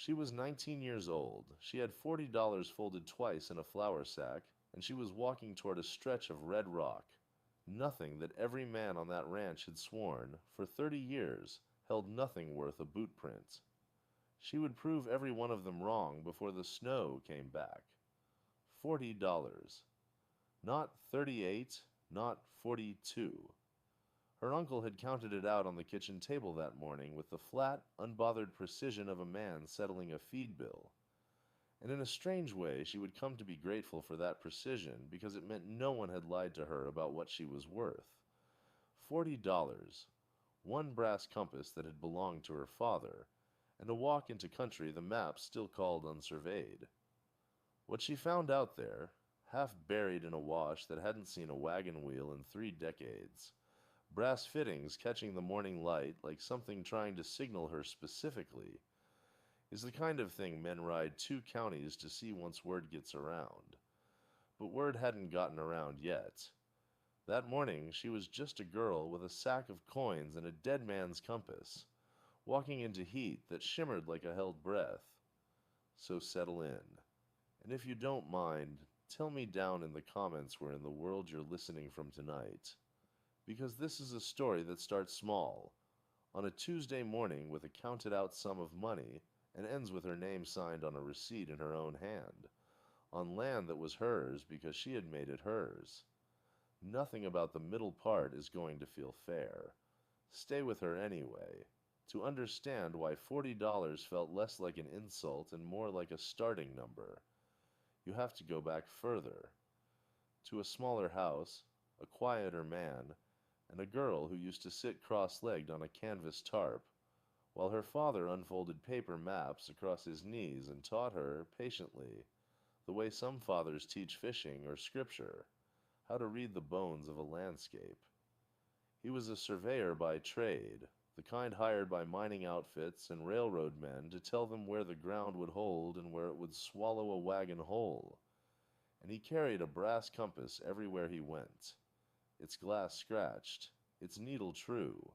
She was 19 years old. She had $40 folded twice in a flour sack, and she was walking toward a stretch of red rock. Nothing that every man on that ranch had sworn, for 30 years, held nothing worth a boot print. She would prove every one of them wrong before the snow came back. $40. Not 38, not 42. Her uncle had counted it out on the kitchen table that morning with the flat, unbothered precision of a man settling a feed bill. And in a strange way she would come to be grateful for that precision because it meant no one had lied to her about what she was worth. $40. One brass compass that had belonged to her father, and a walk into country the map still called unsurveyed. What she found out there, half buried in a wash that hadn't seen a wagon wheel in 3 decades, brass fittings catching the morning light like something trying to signal her specifically, is the kind of thing men ride 2 counties to see once word gets around. But word hadn't gotten around yet. That morning she was just a girl with a sack of coins and a dead man's compass, walking into heat that shimmered like a held breath. So settle in. And if you don't mind, tell me down in the comments where in the world you're listening from tonight. Because this is a story that starts small, on a Tuesday morning with a counted out sum of money, and ends with her name signed on a receipt in her own hand, on land that was hers because she had made it hers. Nothing about the middle part is going to feel fair. Stay with her anyway, to understand why $40 felt less like an insult and more like a starting number. You have to go back further, to a smaller house, a quieter man, and a girl who used to sit cross-legged on a canvas tarp, while her father unfolded paper maps across his knees and taught her, patiently, the way some fathers teach fishing or scripture, how to read the bones of a landscape. He was a surveyor by trade, the kind hired by mining outfits and railroad men to tell them where the ground would hold and where it would swallow a wagon whole. And he carried a brass compass everywhere he went, its glass scratched, its needle true,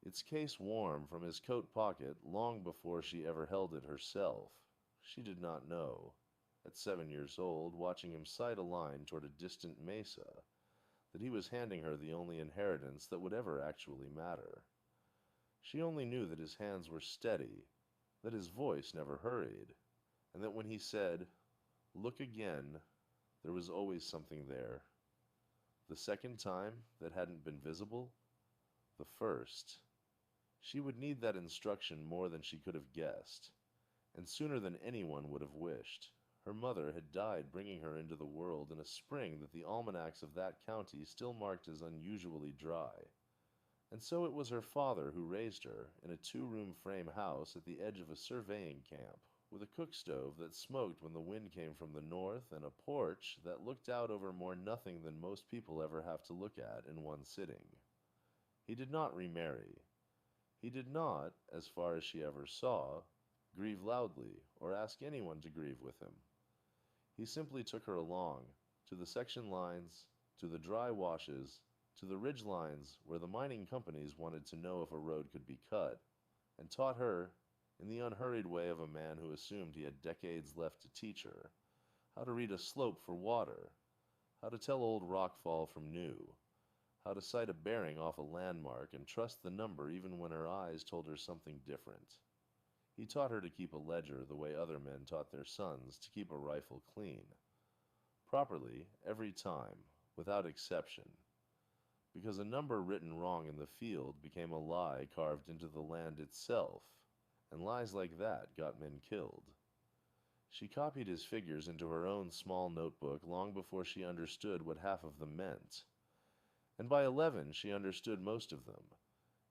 its case warm from his coat pocket long before she ever held it herself. She did not know, at 7 years old, watching him sight a line toward a distant mesa, that he was handing her the only inheritance that would ever actually matter. She only knew that his hands were steady, that his voice never hurried, and that when he said, "Look again," there was always something there. The second time that hadn't been visible? The first. She would need that instruction more than she could have guessed, and sooner than anyone would have wished. Her mother had died bringing her into the world in a spring that the almanacs of that county still marked as unusually dry. And so it was her father who raised her in a 2-room frame house at the edge of a surveying camp, with a cook stove that smoked when the wind came from the north and a porch that looked out over more nothing than most people ever have to look at in one sitting. He did not remarry. He did not, as far as she ever saw, grieve loudly or ask anyone to grieve with him. He simply took her along, to the section lines, to the dry washes, to the ridge lines where the mining companies wanted to know if a road could be cut, and taught her, in the unhurried way of a man who assumed he had decades left to teach her, how to read a slope for water, how to tell old rockfall from new, how to sight a bearing off a landmark and trust the number even when her eyes told her something different. He taught her to keep a ledger the way other men taught their sons to keep a rifle clean. Properly, every time, without exception. Because a number written wrong in the field became a lie carved into the land itself, and lies like that got men killed. She copied his figures into her own small notebook long before she understood what half of them meant. And by 11 she understood most of them,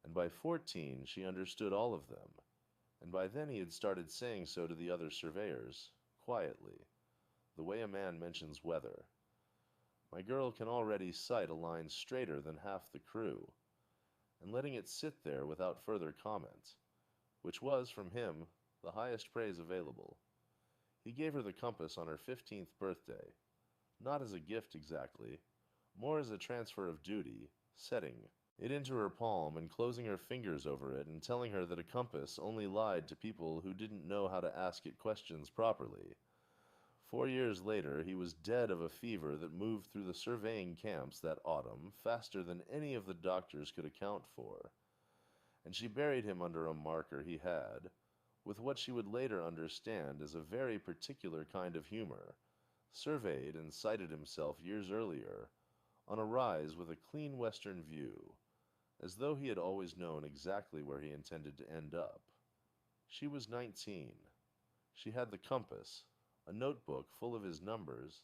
and by 14 she understood all of them, and by then he had started saying so to the other surveyors, quietly, the way a man mentions weather. My girl can already sight a line straighter than half the crew, and letting it sit there without further comment, which was, from him, the highest praise available. He gave her the compass on her 15th birthday, not as a gift exactly, more as a transfer of duty, setting, it into her palm and closing her fingers over it and telling her that a compass only lied to people who didn't know how to ask it questions properly. 4 years later, he was dead of a fever that moved through the surveying camps that autumn faster than any of the doctors could account for, and she buried him under a marker he had, with what she would later understand as a very particular kind of humor, surveyed and sighted himself years earlier, on a rise with a clean western view, as though he had always known exactly where he intended to end up. She was 19. She had the compass, a notebook full of his numbers,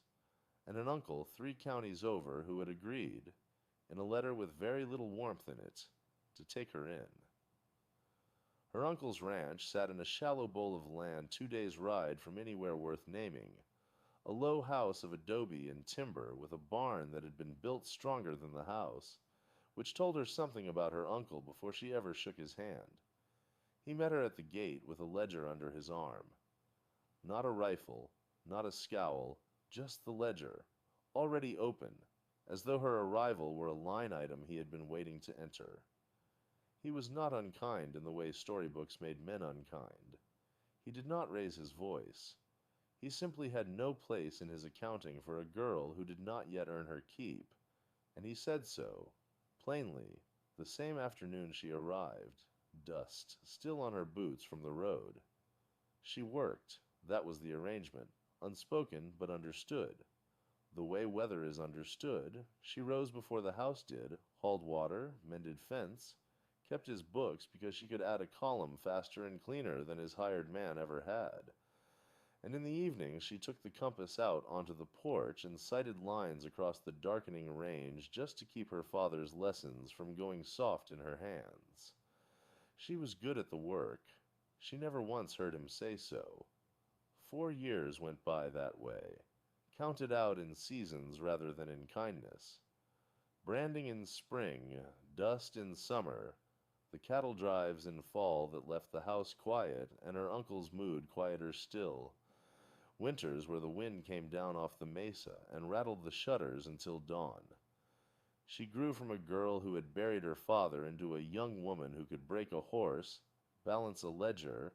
and an uncle 3 counties over who had agreed, in a letter with very little warmth in it, to take her in. Her uncle's ranch sat in a shallow bowl of land 2 days' ride from anywhere worth naming, a low house of adobe and timber with a barn that had been built stronger than the house, which told her something about her uncle before she ever shook his hand. He met her at the gate with a ledger under his arm. Not a rifle, not a scowl, just the ledger, already open, as though her arrival were a line item he had been waiting to enter. He was not unkind in the way storybooks made men unkind. He did not raise his voice. He simply had no place in his accounting for a girl who did not yet earn her keep, and he said so, plainly, the same afternoon she arrived, dust still on her boots from the road. She worked, that was the arrangement, unspoken but understood. The way weather is understood, she rose before the house did, hauled water, mended fence, kept his books because she could add a column faster and cleaner than his hired man ever had. And in the evening she took the compass out onto the porch and sighted lines across the darkening range just to keep her father's lessons from going soft in her hands. She was good at the work. She never once heard him say so. 4 years went by that way, counted out in seasons rather than in kindness. Branding in spring, dust in summer, the cattle drives in fall that left the house quiet and her uncle's mood quieter still. Winters where the wind came down off the mesa and rattled the shutters until dawn. She grew from a girl who had buried her father into a young woman who could break a horse, balance a ledger,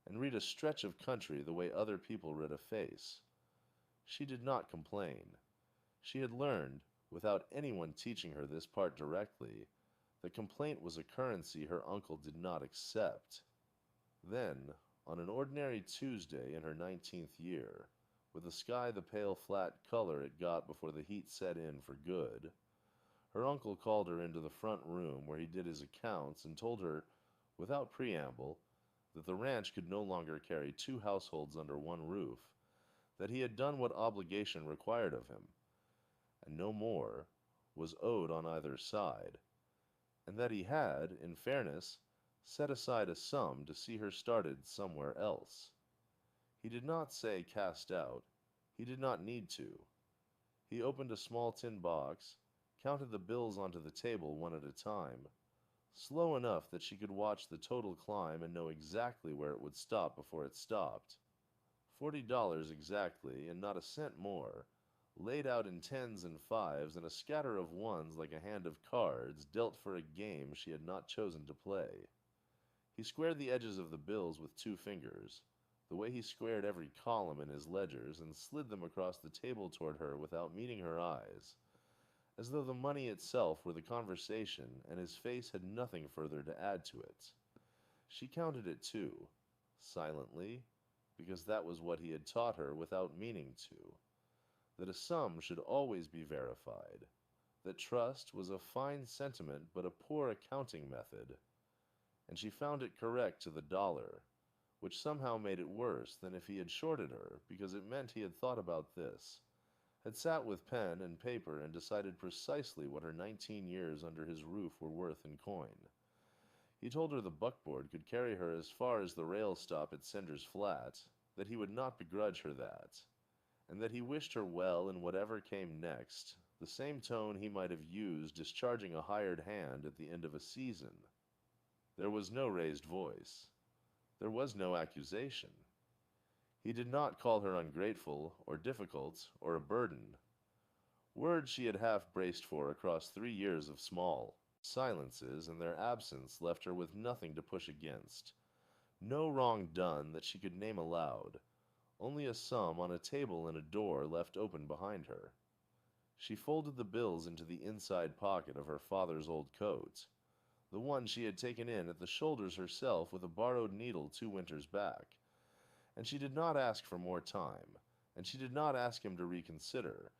and read a stretch of country the way other people read a face. She did not complain. She had learned, without anyone teaching her this part directly, that complaint was a currency her uncle did not accept. Then, on an ordinary Tuesday in her 19th year, with the sky the pale flat color it got before the heat set in for good, her uncle called her into the front room where he did his accounts and told her, without preamble, that the ranch could no longer carry 2 households under one roof, that he had done what obligation required of him, and no more was owed on either side, and that he had, in fairness, set aside a sum to see her started somewhere else. He did not say cast out. He did not need to. He opened a small tin box, counted the bills onto the table one at a time, slow enough that she could watch the total climb and know exactly where it would stop before it stopped. $40 exactly, and not a cent more, laid out in tens and fives and a scatter of ones like a hand of cards dealt for a game she had not chosen to play. He squared the edges of the bills with 2 fingers, the way he squared every column in his ledgers, and slid them across the table toward her without meeting her eyes, as though the money itself were the conversation and his face had nothing further to add to it. She counted it too, silently, because that was what he had taught her without meaning to, that a sum should always be verified, that trust was a fine sentiment but a poor accounting method, and she found it correct to the dollar, which somehow made it worse than if he had shorted her, because it meant he had thought about this, had sat with pen and paper and decided precisely what her 19 years under his roof were worth in coin. He told her the buckboard could carry her as far as the rail stop at Cinder's Flat, that he would not begrudge her that, and that he wished her well in whatever came next, the same tone he might have used discharging a hired hand at the end of a season. There was no raised voice. There was no accusation. He did not call her ungrateful, or difficult, or a burden. Words she had half braced for across 3 years of small. Silences and their absence left her with nothing to push against. No wrong done that she could name aloud, only a sum on a table and a door left open behind her. She folded the bills into the inside pocket of her father's old coat, the one she had taken in at the shoulders herself with a borrowed needle 2 winters back, and she did not ask for more time, and she did not ask him to reconsider,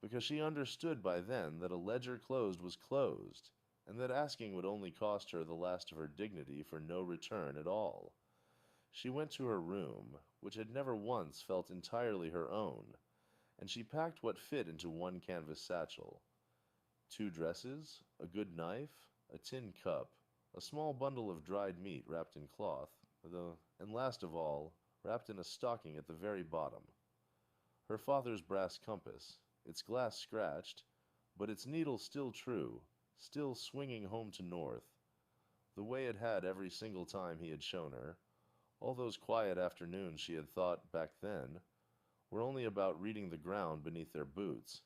because she understood by then that a ledger closed was closed, and that asking would only cost her the last of her dignity for no return at all. She went to her room, which had never once felt entirely her own, and she packed what fit into one canvas satchel: 2 dresses, a good knife, a tin cup, a small bundle of dried meat wrapped in cloth, and last of all, wrapped in a stocking at the very bottom, her father's brass compass, its glass scratched, but its needle still true, still swinging home to north, the way it had every single time he had shown her. All those quiet afternoons she had thought, back then, were only about reading the ground beneath their boots.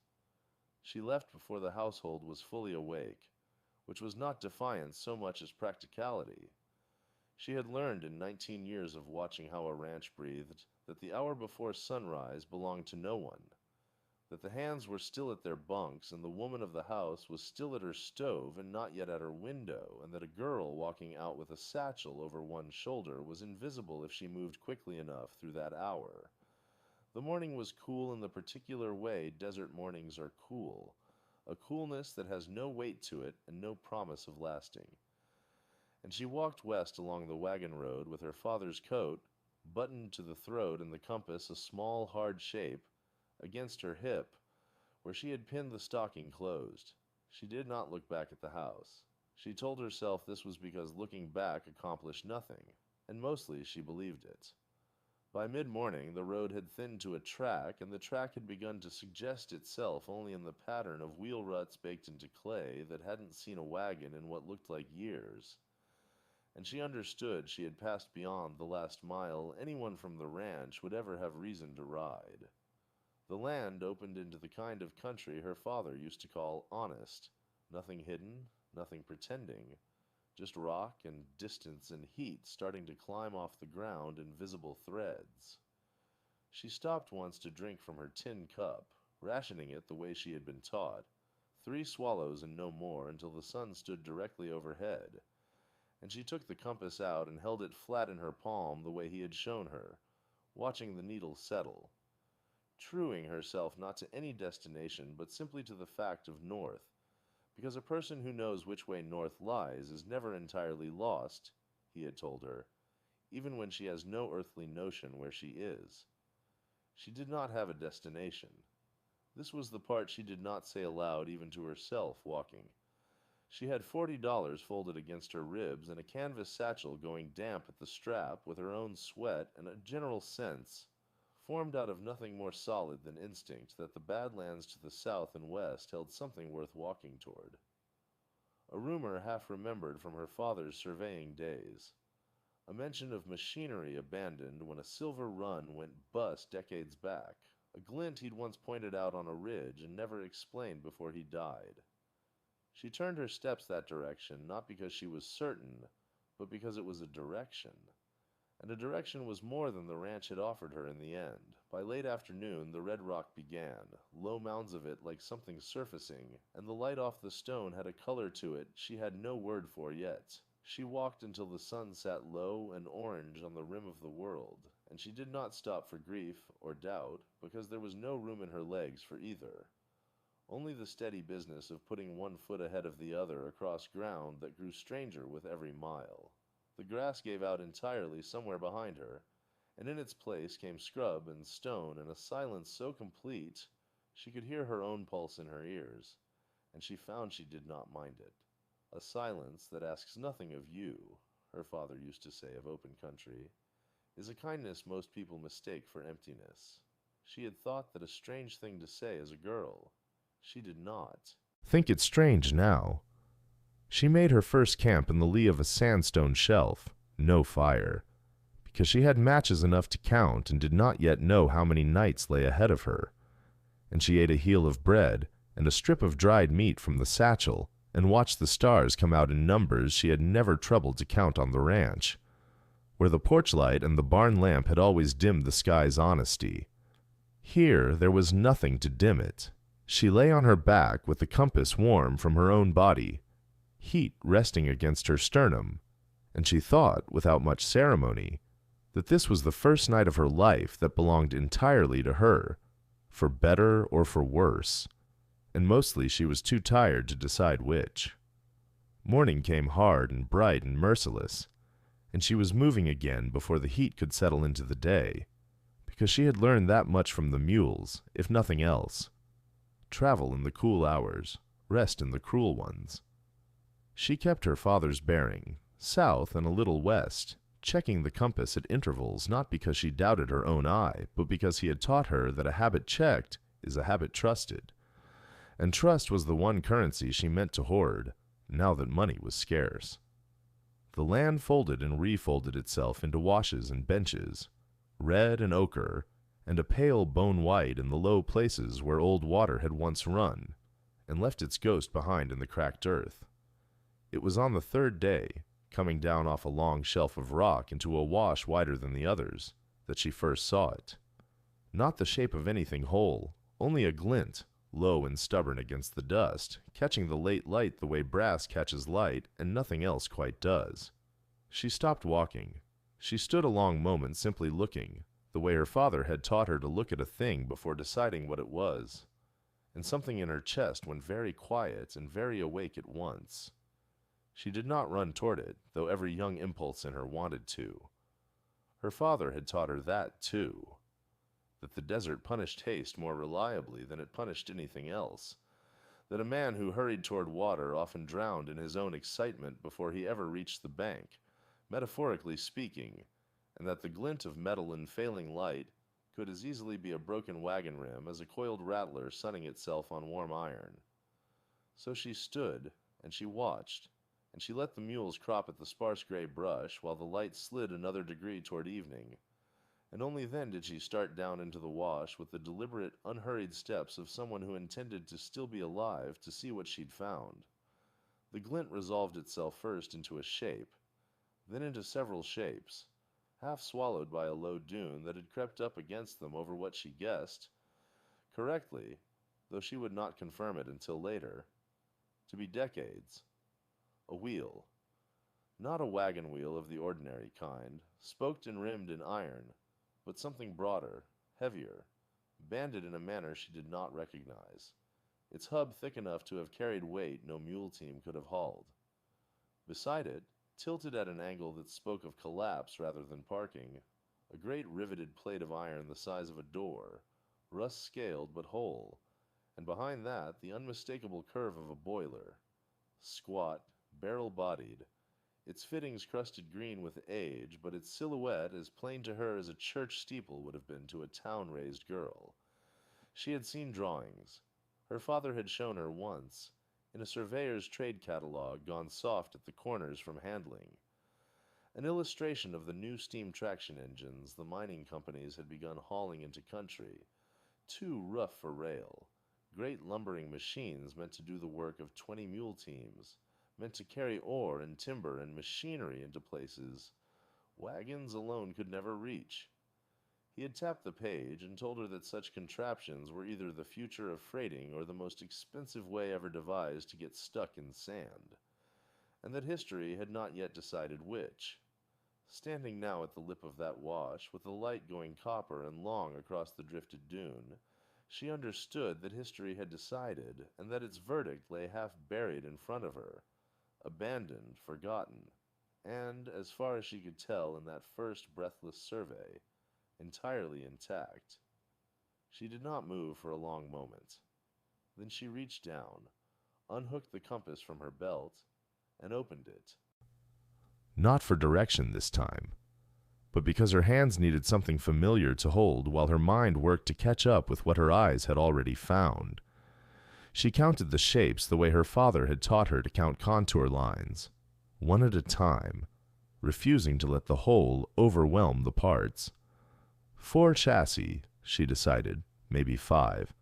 She left before the household was fully awake, which was not defiance so much as practicality. She had learned in 19 years of watching how a ranch breathed that the hour before sunrise belonged to no one, that the hands were still at their bunks and the woman of the house was still at her stove and not yet at her window, and that a girl walking out with a satchel over one shoulder was invisible if she moved quickly enough through that hour. The morning was cool in the particular way desert mornings are cool, a coolness that has no weight to it and no promise of lasting. And she walked west along the wagon road with her father's coat, buttoned to the throat and the compass a small hard shape, against her hip, where she had pinned the stocking closed. She did not look back at the house. She told herself this was because looking back accomplished nothing, and mostly she believed it. By mid-morning the road had thinned to a track, and the track had begun to suggest itself only in the pattern of wheel ruts baked into clay that hadn't seen a wagon in what looked like years. And she understood she had passed beyond the last mile anyone from the ranch would ever have reason to ride. The land opened into the kind of country her father used to call honest, nothing hidden, nothing pretending, just rock and distance and heat starting to climb off the ground in visible threads. She stopped once to drink from her tin cup, rationing it the way she had been taught, 3 swallows and no more until the sun stood directly overhead, and she took the compass out and held it flat in her palm the way he had shown her, watching the needle settle, truing herself not to any destination but simply to the fact of north, because a person who knows which way north lies is never entirely lost, he had told her, even when she has no earthly notion where she is. She did not have a destination. This was the part she did not say aloud even to herself walking. She had $40 folded against her ribs and a canvas satchel going damp at the strap with her own sweat and a general sense, formed out of nothing more solid than instinct, that the Badlands to the south and west held something worth walking toward. A rumor half remembered from her father's surveying days. A mention of machinery abandoned when a silver run went bust decades back. A glint he'd once pointed out on a ridge and never explained before he died. She turned her steps that direction, not because she was certain, but because it was a direction. And a direction was more than the ranch had offered her in the end. By late afternoon the red rock began, low mounds of it like something surfacing, and the light off the stone had a color to it she had no word for yet. She walked until the sun sat low and orange on the rim of the world, and she did not stop for grief or doubt, because there was no room in her legs for either. Only the steady business of putting one foot ahead of the other across ground that grew stranger with every mile. The grass gave out entirely somewhere behind her, and in its place came scrub and stone and a silence so complete she could hear her own pulse in her ears, and she found she did not mind it. A silence that asks nothing of you, her father used to say of open country, is a kindness most people mistake for emptiness. She had thought that a strange thing to say as a girl. She did not think it strange now. She made her first camp in the lee of a sandstone shelf, no fire, because she had matches enough to count and did not yet know how many nights lay ahead of her. And she ate a heel of bread and a strip of dried meat from the satchel and watched the stars come out in numbers she had never troubled to count on the ranch, where the porch light and the barn lamp had always dimmed the sky's honesty. Here there was nothing to dim it. She lay on her back with the compass warm from her own body, heat resting against her sternum, and she thought, without much ceremony, that this was the first night of her life that belonged entirely to her, for better or for worse, and mostly she was too tired to decide which. Morning came hard and bright and merciless, and she was moving again before the heat could settle into the day, because she had learned that much from the mules, if nothing else. Travel in the cool hours, rest in the cruel ones. She kept her father's bearing, south and a little west, checking the compass at intervals not because she doubted her own eye, but because he had taught her that a habit checked is a habit trusted. And trust was the one currency she meant to hoard, now that money was scarce. The land folded and refolded itself into washes and benches, red and ochre, and a pale bone white in the low places where old water had once run, and left its ghost behind in the cracked earth. It was on the third day, coming down off a long shelf of rock into a wash wider than the others, that she first saw it. Not the shape of anything whole, only a glint, low and stubborn against the dust, catching the late light the way brass catches light, and nothing else quite does. She stopped walking. She stood a long moment simply looking, the way her father had taught her to look at a thing before deciding what it was, and something in her chest went very quiet and very awake at once. She did not run toward it, though every young impulse in her wanted to. Her father had taught her that, too, that the desert punished haste more reliably than it punished anything else, that a man who hurried toward water often drowned in his own excitement before he ever reached the bank, metaphorically speaking, and that the glint of metal in failing light could as easily be a broken wagon rim as a coiled rattler sunning itself on warm iron. So she stood, and she watched, and she let the mules crop at the sparse gray brush while the light slid another degree toward evening, and only then did she start down into the wash with the deliberate, unhurried steps of someone who intended to still be alive to see what she'd found. The glint resolved itself first into a shape, then into several shapes, half swallowed by a low dune that had crept up against them over what she guessed, correctly, though she would not confirm it until later, to be decades. A wheel. Not a wagon wheel of the ordinary kind, spoked and rimmed in iron, but something broader, heavier, banded in a manner she did not recognize, its hub thick enough to have carried weight no mule team could have hauled. Beside it, tilted at an angle that spoke of collapse rather than parking, a great riveted plate of iron the size of a door, rust-scaled but whole, and behind that the unmistakable curve of a boiler, squat, barrel-bodied, its fittings crusted green with age, but its silhouette as plain to her as a church steeple would have been to a town-raised girl. She had seen drawings. Her father had shown her once, in a surveyor's trade catalogue gone soft at the corners from handling, an illustration of the new steam traction engines the mining companies had begun hauling into country, too rough for rail, great lumbering machines meant to do the work of 20 mule teams, meant to carry ore and timber and machinery into places wagons alone could never reach. He had tapped the page and told her that such contraptions were either the future of freighting or the most expensive way ever devised to get stuck in sand, and that history had not yet decided which. Standing now at the lip of that wash, with the light going copper and long across the drifted dune, she understood that history had decided, and that its verdict lay half buried in front of her, abandoned, forgotten, and, as far as she could tell in that first breathless survey, entirely intact. She did not move for a long moment. Then she reached down, unhooked the compass from her belt, and opened it. Not for direction this time, but because her hands needed something familiar to hold while her mind worked to catch up with what her eyes had already found. She counted the shapes the way her father had taught her to count contour lines, one at a time, refusing to let the whole overwhelm the parts. 4 chassis, she decided, maybe 5.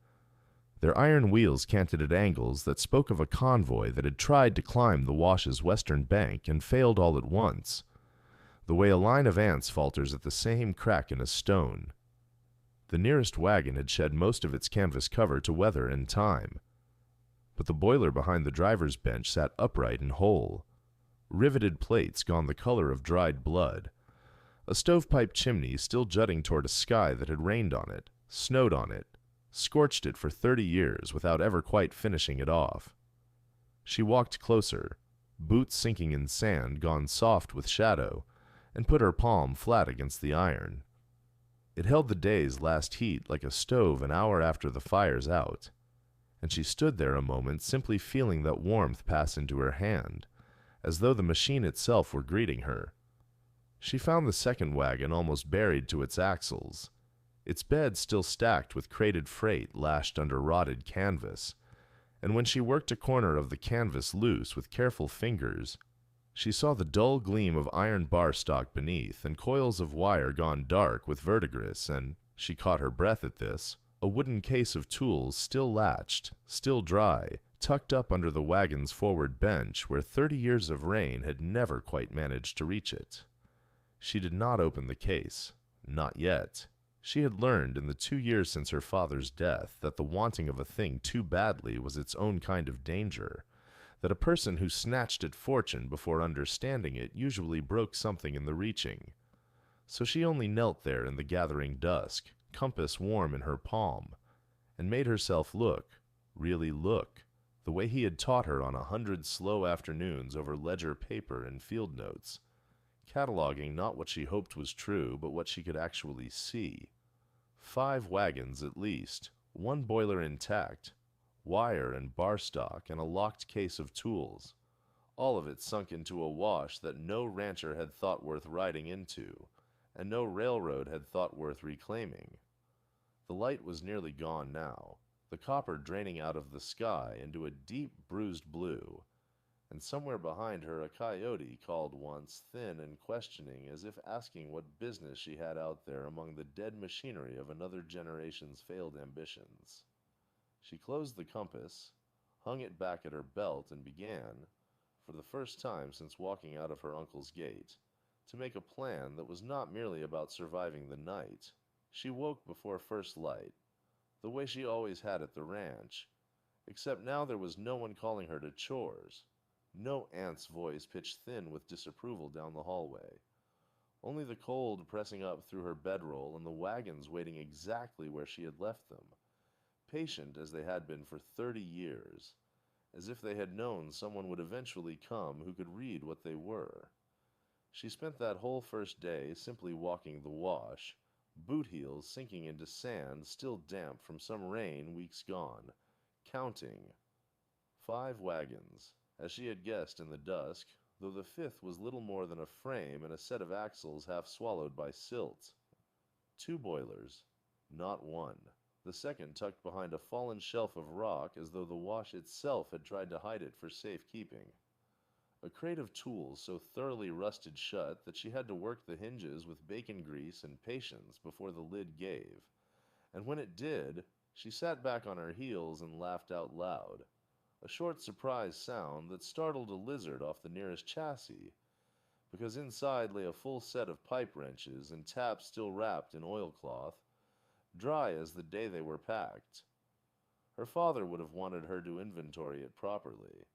Their iron wheels canted at angles that spoke of a convoy that had tried to climb the Wash's western bank and failed all at once, the way a line of ants falters at the same crack in a stone. The nearest wagon had shed most of its canvas cover to weather and time, but the boiler behind the driver's bench sat upright and whole, riveted plates gone the color of dried blood, a stovepipe chimney still jutting toward a sky that had rained on it, snowed on it, scorched it for 30 years without ever quite finishing it off. She walked closer, boots sinking in sand gone soft with shadow, and put her palm flat against the iron. It held the day's last heat like a stove an hour after the fire's out, and she stood there a moment simply feeling that warmth pass into her hand, as though the machine itself were greeting her. She found the second wagon almost buried to its axles, its bed still stacked with crated freight lashed under rotted canvas, and when she worked a corner of the canvas loose with careful fingers, she saw the dull gleam of iron bar stock beneath and coils of wire gone dark with verdigris, and, she caught her breath at this, a wooden case of tools still latched, still dry, tucked up under the wagon's forward bench where 30 years of rain had never quite managed to reach it. She did not open the case. Not yet. She had learned in the 2 years since her father's death that the wanting of a thing too badly was its own kind of danger, that a person who snatched at fortune before understanding it usually broke something in the reaching. So she only knelt there in the gathering dusk, compass warm in her palm, and made herself look, really look, the way he had taught her on 100 slow afternoons over ledger paper and field notes, cataloging not what she hoped was true, but what she could actually see. 5 wagons at least, 1 boiler intact, wire and bar stock, and a locked case of tools, all of it sunk into a wash that no rancher had thought worth riding into, and no railroad had thought worth reclaiming. The light was nearly gone now, the copper draining out of the sky into a deep bruised blue, and somewhere behind her a coyote called once, thin and questioning, as if asking what business she had out there among the dead machinery of another generation's failed ambitions. She closed the compass, hung it back at her belt, and began, for the first time since walking out of her uncle's gate, to make a plan that was not merely about surviving the night. She woke before first light, the way she always had at the ranch, except now there was no one calling her to chores, no aunt's voice pitched thin with disapproval down the hallway, only the cold pressing up through her bedroll and the wagons waiting exactly where she had left them, patient as they had been for 30 years, as if they had known someone would eventually come who could read what they were. She spent that whole first day simply walking the wash, boot heels sinking into sand still damp from some rain weeks gone, counting. 5 wagons, as she had guessed in the dusk, though the 5th was little more than a frame and a set of axles half swallowed by silt. 2 boilers, not 1. The second tucked behind a fallen shelf of rock as though the wash itself had tried to hide it for safekeeping. A crate of tools so thoroughly rusted shut that she had to work the hinges with bacon grease and patience before the lid gave, and when it did, she sat back on her heels and laughed out loud, a short surprise sound that startled a lizard off the nearest chassis, because inside lay a full set of pipe wrenches and taps still wrapped in oilcloth, dry as the day they were packed. Her father would have wanted her to inventory it properly,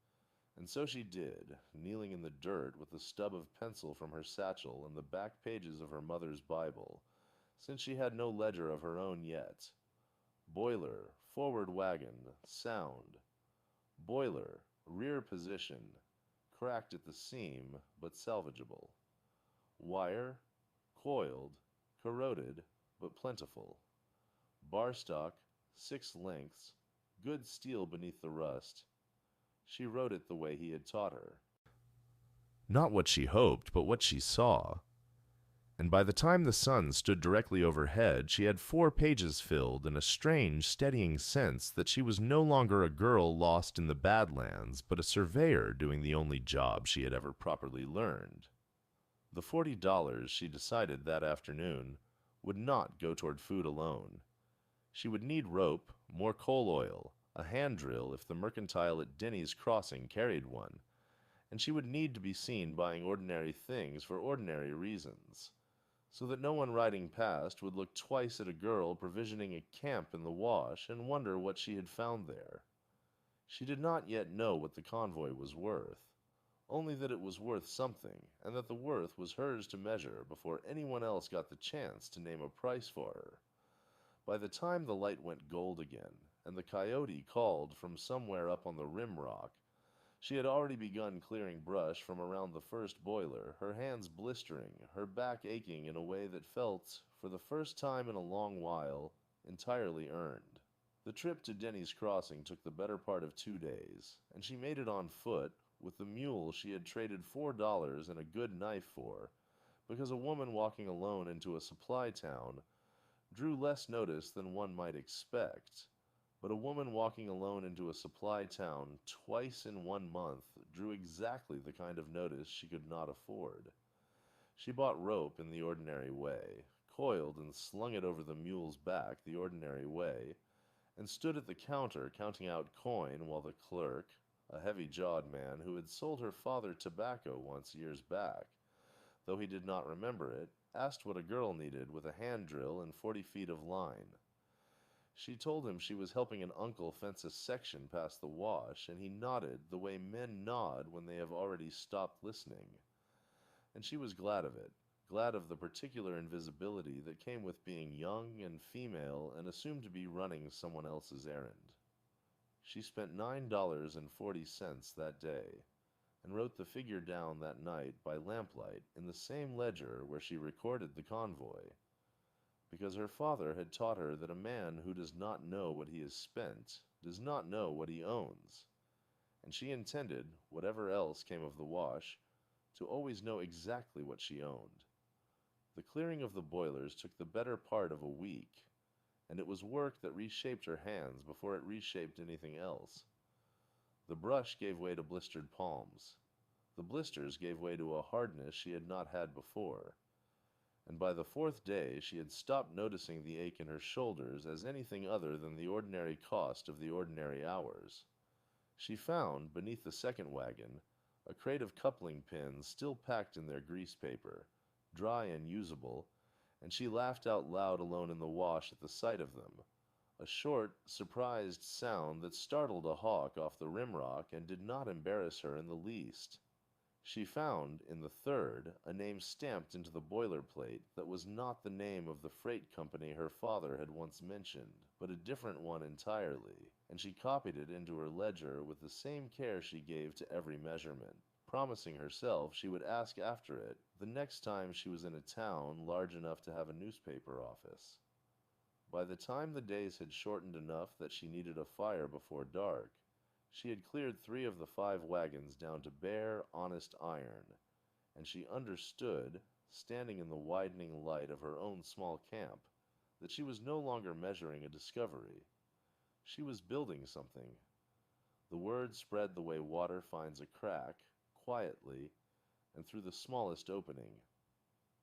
and so she did, kneeling in the dirt with the stub of pencil from her satchel and the back pages of her mother's Bible, since she had no ledger of her own yet. Boiler, forward wagon, sound. Boiler, rear position, cracked at the seam, but salvageable. Wire, coiled, corroded, but plentiful. Bar stock, 6 lengths, good steel beneath the rust. She wrote it the way he had taught her. Not what she hoped, but what she saw. And by the time the sun stood directly overhead, she had 4 pages filled in a strange, steadying sense that she was no longer a girl lost in the Badlands, but a surveyor doing the only job she had ever properly learned. The $40, she decided that afternoon, would not go toward food alone. She would need rope, more coal oil, a hand drill if the mercantile at Denny's Crossing carried one, and she would need to be seen buying ordinary things for ordinary reasons, so that no one riding past would look twice at a girl provisioning a camp in the wash and wonder what she had found there. She did not yet know what the convoy was worth, only that it was worth something, and that the worth was hers to measure before anyone else got the chance to name a price for her. By the time the light went gold again, and the coyote called from somewhere up on the rim rock, she had already begun clearing brush from around the first boiler, her hands blistering, her back aching in a way that felt, for the first time in a long while, entirely earned. The trip to Denny's Crossing took the better part of 2 days, and she made it on foot, with the mule she had traded $4 and a good knife for, because a woman walking alone into a supply town drew less notice than one might expect. But a woman walking alone into a supply town twice in 1 month drew exactly the kind of notice she could not afford. She bought rope in the ordinary way, coiled and slung it over the mule's back the ordinary way, and stood at the counter counting out coin while the clerk, a heavy-jawed man who had sold her father tobacco once years back, though he did not remember it, asked what a girl needed with a hand drill and 40 feet of line. She told him she was helping an uncle fence a section past the wash, and he nodded the way men nod when they have already stopped listening. And she was glad of it, glad of the particular invisibility that came with being young and female and assumed to be running someone else's errand. She spent $9.40 that day, and wrote the figure down that night by lamplight in the same ledger where she recorded the convoy, because her father had taught her that a man who does not know what he has spent does not know what he owns, and she intended, whatever else came of the wash, to always know exactly what she owned. The clearing of the boilers took the better part of a week, and it was work that reshaped her hands before it reshaped anything else. The brush gave way to blistered palms. The blisters gave way to a hardness she had not had before, and by the fourth day she had stopped noticing the ache in her shoulders as anything other than the ordinary cost of the ordinary hours. She found, beneath the second wagon, a crate of coupling pins still packed in their grease paper, dry and usable, and she laughed out loud alone in the wash at the sight of them, a short, surprised sound that startled a hawk off the rimrock and did not embarrass her in the least. She found, in the third, a name stamped into the boiler plate that was not the name of the freight company her father had once mentioned, but a different one entirely, and she copied it into her ledger with the same care she gave to every measurement, promising herself she would ask after it the next time she was in a town large enough to have a newspaper office. By the time the days had shortened enough that she needed a fire before dark, she had cleared 3 of the 5 wagons down to bare, honest iron, and she understood, standing in the widening light of her own small camp, that she was no longer measuring a discovery. She was building something. The word spread the way water finds a crack, quietly, and through the smallest opening.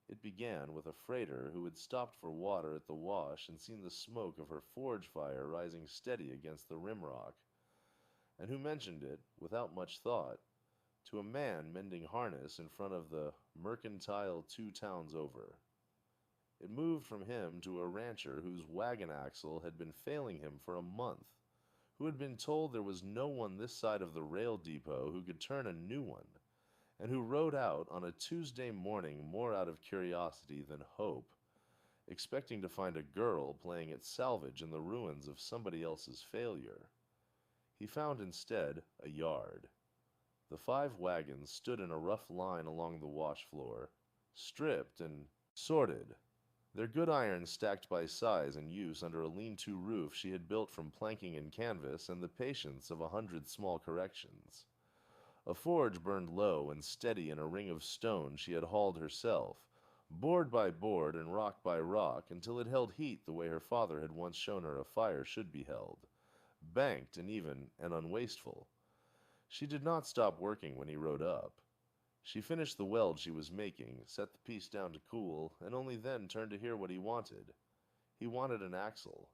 It began with a freighter who had stopped for water at the wash and seen the smoke of her forge fire rising steady against the rimrock, and who mentioned it, without much thought, to a man mending harness in front of the mercantile 2 towns over. It moved from him to a rancher whose wagon axle had been failing him for a month, who had been told there was no one this side of the rail depot who could turn a new one, and who rode out on a Tuesday morning more out of curiosity than hope, expecting to find a girl playing at salvage in the ruins of somebody else's failure. He found instead a yard. The 5 wagons stood in a rough line along the wash floor, stripped and sorted, their good iron stacked by size and use under a lean-to roof she had built from planking and canvas and the patience of 100 small corrections. A forge burned low and steady in a ring of stone she had hauled herself, board by board and rock by rock, until it held heat the way her father had once shown her a fire should be held, banked and even and unwasteful. She did not stop working when he rode up. She finished the weld she was making, set the piece down to cool, and only then turned to hear what he wanted. He wanted an axle.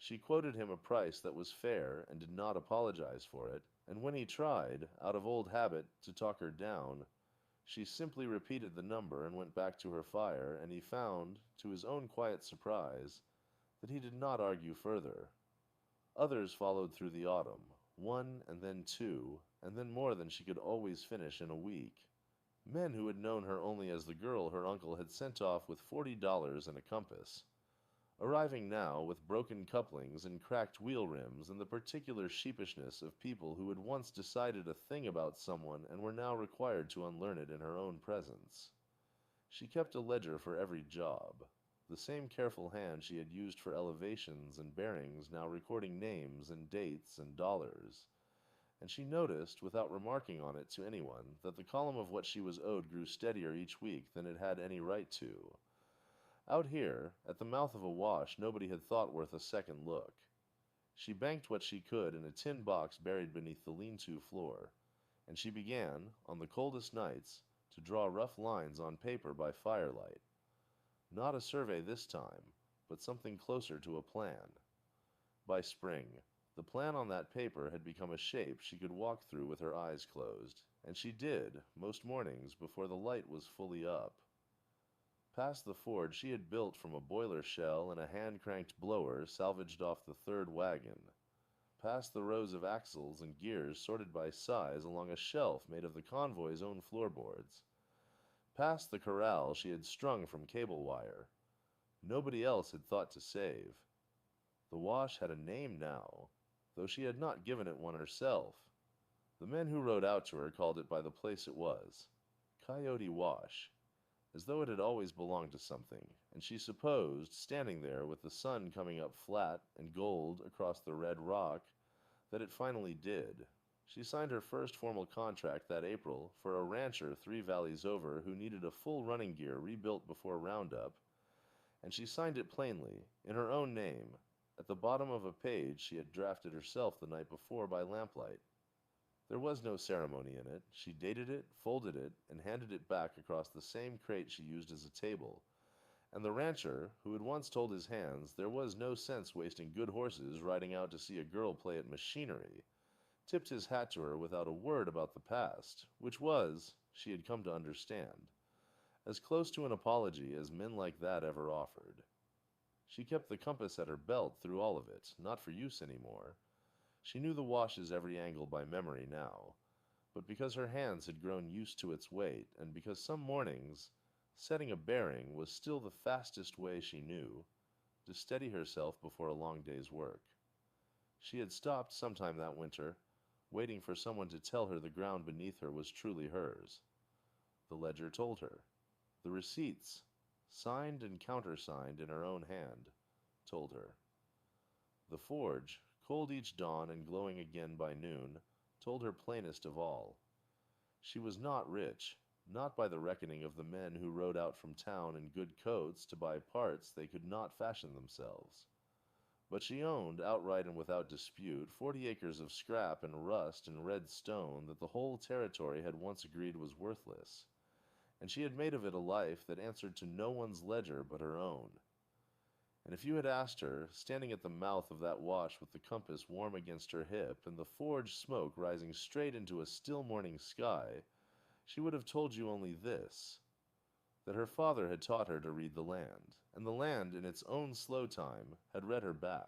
She quoted him a price that was fair and did not apologize for it, and when he tried, out of old habit, to talk her down, she simply repeated the number and went back to her fire, and he found, to his own quiet surprise, that he did not argue further. Others followed through the autumn, one and then two, and then more than she could always finish in a week. Men who had known her only as the girl her uncle had sent off with $40 and a compass, arriving now with broken couplings and cracked wheel rims and the particular sheepishness of people who had once decided a thing about someone and were now required to unlearn it in her own presence. She kept a ledger for every job, the same careful hand she had used for elevations and bearings now recording names and dates and dollars, and she noticed, without remarking on it to anyone, that the column of what she was owed grew steadier each week than it had any right to. Out here, at the mouth of a wash nobody had thought worth a second look. She banked what she could in a tin box buried beneath the lean-to floor, and she began, on the coldest nights, to draw rough lines on paper by firelight. Not a survey this time, but something closer to a plan. By spring, the plan on that paper had become a shape she could walk through with her eyes closed, and she did, most mornings, before the light was fully up. Past the forge she had built from a boiler shell and a hand-cranked blower salvaged off the third wagon. Past the rows of axles and gears sorted by size along a shelf made of the convoy's own floorboards. Past the corral she had strung from cable wire. Nobody else had thought to save. The wash had a name now, though she had not given it one herself. The men who rode out to her called it by the place it was, Coyote Wash, as though it had always belonged to something, and she supposed, standing there with the sun coming up flat and gold across the red rock, that it finally did. She signed her first formal contract that April for a rancher 3 valleys over who needed a full running gear rebuilt before Roundup, and she signed it plainly, in her own name, at the bottom of a page she had drafted herself the night before by lamplight. There was no ceremony in it. She dated it, folded it, and handed it back across the same crate she used as a table. And the rancher, who had once told his hands there was no sense wasting good horses riding out to see a girl play at machinery, tipped his hat to her without a word about the past, which was, she had come to understand, as close to an apology as men like that ever offered. She kept the compass at her belt through all of it, not for use anymore. She knew the wash's every angle by memory now, but because her hands had grown used to its weight, and because some mornings, setting a bearing was still the fastest way she knew, to steady herself before a long day's work. She had stopped sometime that winter, waiting for someone to tell her the ground beneath her was truly hers. The ledger told her. The receipts, signed and countersigned in her own hand, told her. The forge, cold each dawn and glowing again by noon, told her plainest of all. She was not rich, not by the reckoning of the men who rode out from town in good coats to buy parts they could not fashion themselves. But she owned, outright and without dispute, 40 acres of scrap and rust and red stone that the whole territory had once agreed was worthless, and she had made of it a life that answered to no one's ledger but her own. And if you had asked her, standing at the mouth of that wash with the compass warm against her hip and the forge smoke rising straight into a still morning sky, she would have told you only this, that her father had taught her to read the land, and the land, in its own slow time, had read her back.